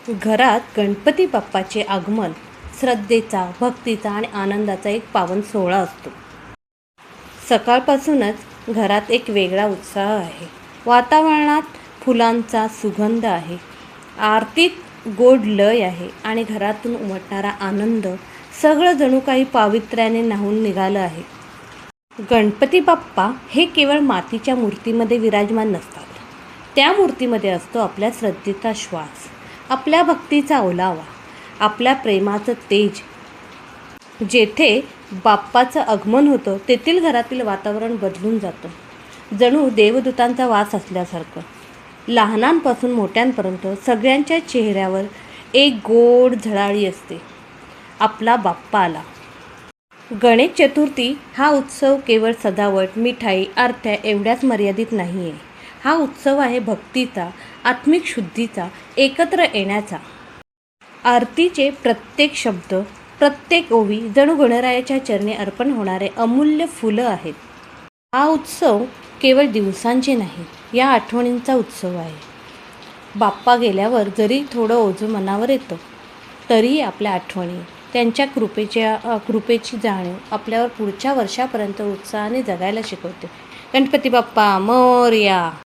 घरात गणपती बाप्पाचे आगमन श्रद्धेचा, भक्तीचा आणि आनंदाचा एक पावन सोहळा असतो. सकाळपासूनच घरात एक वेगळा उत्साह आहे. वातावरणात फुलांचा सुगंध आहे, आरतीत गोड लय आहे आणि घरातून उमटणारा आनंद सगळं जणू काही पावित्र्याने न्हाऊन निघालं आहे. गणपती बाप्पा हे केवळ मातीच्या मूर्तीमध्ये विराजमान नसतात. त्या मूर्तीमध्ये असतो आपल्या श्रद्धेचा श्वास, आपल्या भक्तीचा ओलावा, आपल्या प्रेमाचं तेज. जेथे बाप्पाचं आगमन होतं तेथील घरातील वातावरण बदलून जातं, जणू देवदूतांचा वास असल्यासारखं. लहानांपासून मोठ्यांपर्यंत सगळ्यांच्या चेहऱ्यावर एक गोड झळाळी असते, आपला बाप्पा आला. गणेश चतुर्थी हा उत्सव केवळ सजावट, मिठाई, आरत्या एवढ्याच मर्यादित नाही आहे. हा उत्सव आहे भक्तीचा, आत्मिक शुद्धीचा, एकत्र येण्याचा. आरतीचे प्रत्येक शब्द, प्रत्येक ओवी जणू गणरायाच्या चरणी अर्पण होणारे अमूल्य फुलं आहेत. हा उत्सव केवळ दिवसांचे नाही, या आठवणींचा उत्सव आहे. बाप्पा गेल्यावर जरी थोडं ओझं मनावर येतं, तरीही आपल्या आठवणी, त्यांच्या कृपेची जाणीव आपल्यावर पुढच्या वर्षापर्यंत उत्साहाने जगायला शिकवते. गणपती बाप्पा मोरया.